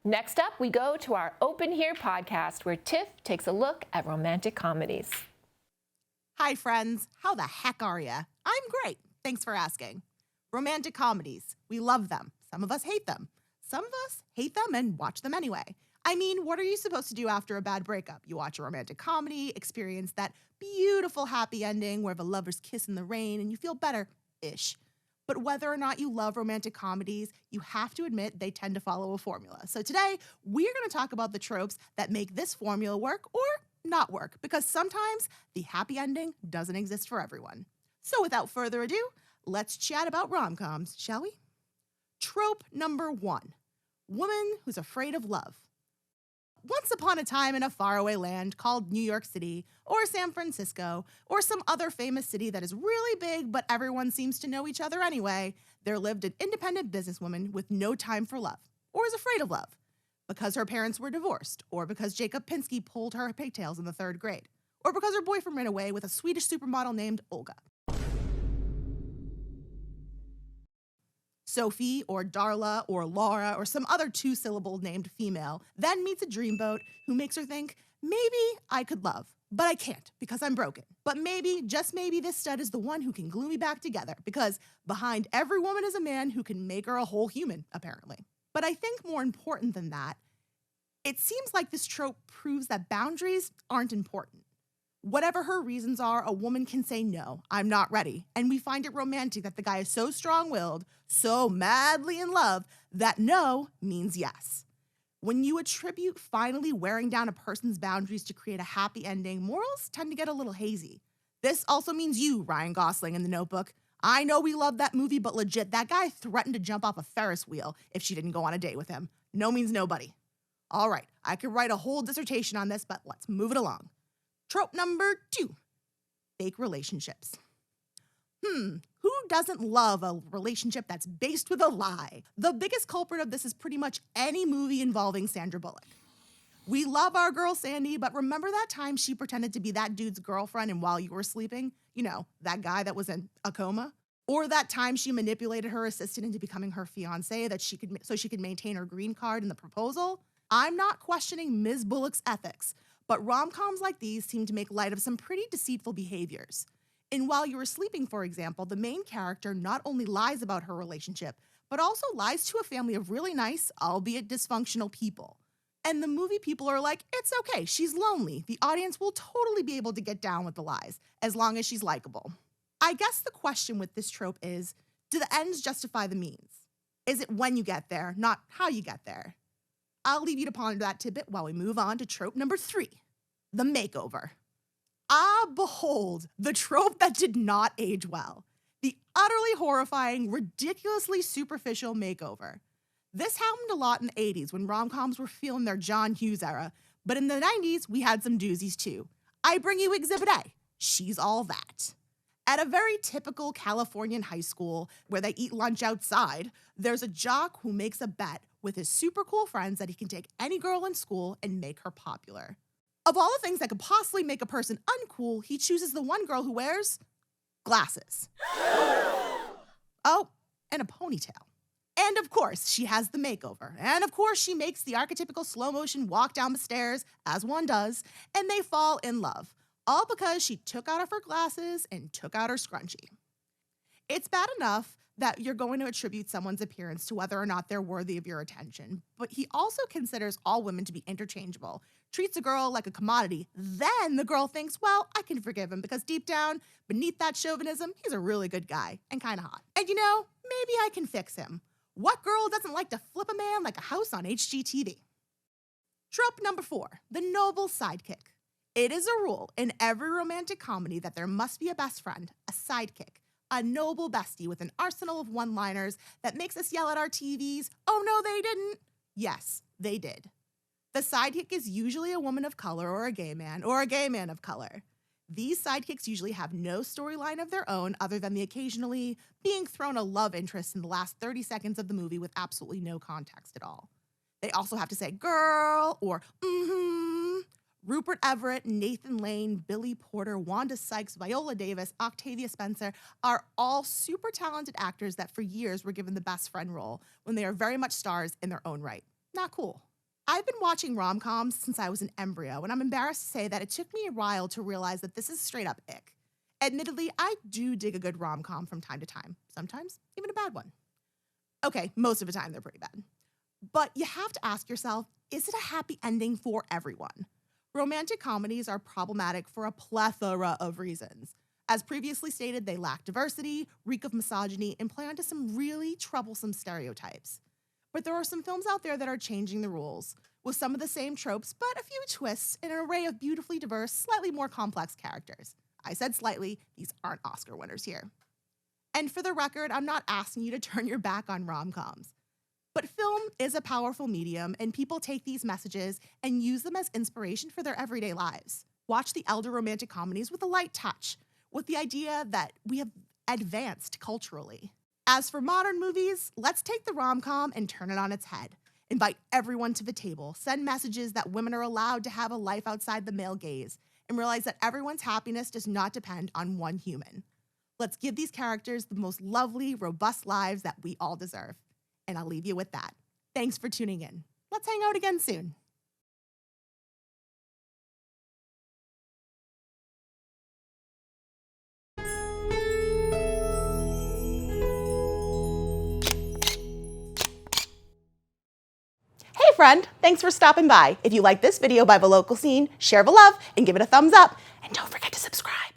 Next up, we go to our Open Here podcast, where Tiff takes a look at romantic comedies. Hi, friends. How the heck are ya? I'm great. Thanks for asking. Romantic comedies. We love them. Some of us hate them. Some of us hate them and watch them anyway. I mean, what are you supposed to do after a bad breakup? You watch a romantic comedy, experience that beautiful happy ending where the lovers kiss in the rain and you feel better-ish. But whether or not you love romantic comedies, you have to admit they tend to follow a formula. So today, we're going to talk about the tropes that make this formula work or not work, because sometimes the happy ending doesn't exist for everyone. So without further ado, let's chat about rom-coms, shall we? Trope number 1, woman who's afraid of love. Once upon a time in a faraway land called New York City, or San Francisco, or some other famous city that is really big but everyone seems to know each other anyway, there lived an independent businesswoman with no time for love, or is afraid of love, because her parents were divorced, or because Jacob Pinsky pulled her pigtails in the 3rd grade, or because her boyfriend ran away with a Swedish supermodel named Olga. Sophie, or Darla, or Laura, or some other 2-syllable named female then meets a dreamboat who makes her think, maybe I could love, but I can't because I'm broken. But maybe, just maybe, this stud is the one who can glue me back together, because behind every woman is a man who can make her a whole human, apparently. But I think more important than that, it seems like this trope proves that boundaries aren't important. Whatever her reasons are, a woman can say, no, I'm not ready. And we find it romantic that the guy is so strong-willed, so madly in love, that no means yes. When you attribute finally wearing down a person's boundaries to create a happy ending, morals tend to get a little hazy. This also means you, Ryan Gosling in The Notebook. I know we love that movie, but legit, that guy threatened to jump off a Ferris wheel if she didn't go on a date with him. No means nobody. All right, I could write a whole dissertation on this, but let's move it along. Trope number 2, fake relationships. Who doesn't love a relationship that's based with a lie? The biggest culprit of this is pretty much any movie involving Sandra Bullock. We love our girl Sandy, but remember that time she pretended to be that dude's girlfriend and while you were sleeping? You know, that guy that was in a coma? Or that time she manipulated her assistant into becoming her fiancé so she could maintain her green card in the proposal? I'm not questioning Ms. Bullock's ethics, but rom-coms like these seem to make light of some pretty deceitful behaviors. In While You Were Sleeping, for example, the main character not only lies about her relationship, but also lies to a family of really nice, albeit dysfunctional people. And the movie people are like, it's okay, she's lonely. The audience will totally be able to get down with the lies, as long as she's likable. I guess the question with this trope is, do the ends justify the means? Is it when you get there, not how you get there? I'll leave you to ponder that tidbit while we move on to trope number 3, the makeover. Ah, behold, the trope that did not age well. The utterly horrifying, ridiculously superficial makeover. This happened a lot in the 80s when rom-coms were feeling their John Hughes era, but in the 90s, we had some doozies too. I bring you Exhibit A. She's all that. At a very typical Californian high school where they eat lunch outside, there's a jock who makes a bet with his super cool friends that he can take any girl in school and make her popular. Of all the things that could possibly make a person uncool, he chooses the one girl who wears glasses. Oh, and a ponytail. And of course, she has the makeover. And of course, she makes the archetypical slow motion walk down the stairs, as one does, and they fall in love. All because she took out of her glasses and took out her scrunchie. It's bad enough that you're going to attribute someone's appearance to whether or not they're worthy of your attention, but he also considers all women to be interchangeable, treats a girl like a commodity. Then the girl thinks, well, I can forgive him because deep down, beneath that chauvinism, he's a really good guy and kind of hot. And you know, maybe I can fix him. What girl doesn't like to flip a man like a house on HGTV? Trope number 4, the noble sidekick. It is a rule in every romantic comedy that there must be a best friend, a sidekick, a noble bestie with an arsenal of one-liners that makes us yell at our TVs, oh no, they didn't. Yes, they did. The sidekick is usually a woman of color or a gay man of color. These sidekicks usually have no storyline of their own other than the occasionally being thrown a love interest in the last 30 seconds of the movie with absolutely no context at all. They also have to say girl or Rupert Everett, Nathan Lane, Billy Porter, Wanda Sykes, Viola Davis, Octavia Spencer are all super talented actors that for years were given the best friend role when they are very much stars in their own right. Not cool. I've been watching rom-coms since I was an embryo, and I'm embarrassed to say that it took me a while to realize that this is straight up ick. Admittedly, I do dig a good rom-com from time to time, sometimes even a bad one. Okay, most of the time they're pretty bad. But you have to ask yourself, is it a happy ending for everyone? Romantic comedies are problematic for a plethora of reasons. As previously stated, they lack diversity, reek of misogyny, and play onto some really troublesome stereotypes. But there are some films out there that are changing the rules, with some of the same tropes, but a few twists and an array of beautifully diverse, slightly more complex characters. I said slightly, these aren't Oscar winners here. And for the record, I'm not asking you to turn your back on rom-coms. But film is a powerful medium, and people take these messages and use them as inspiration for their everyday lives. Watch the elder romantic comedies with a light touch, with the idea that we have advanced culturally. As for modern movies, let's take the rom-com and turn it on its head. Invite everyone to the table, send messages that women are allowed to have a life outside the male gaze, and realize that everyone's happiness does not depend on one human. Let's give these characters the most lovely, robust lives that we all deserve. And I'll leave you with that. Thanks for tuning in. Let's hang out again soon. Hey friend, thanks for stopping by. If you like this video by the local scene, share the love and give it a thumbs up. And don't forget to subscribe.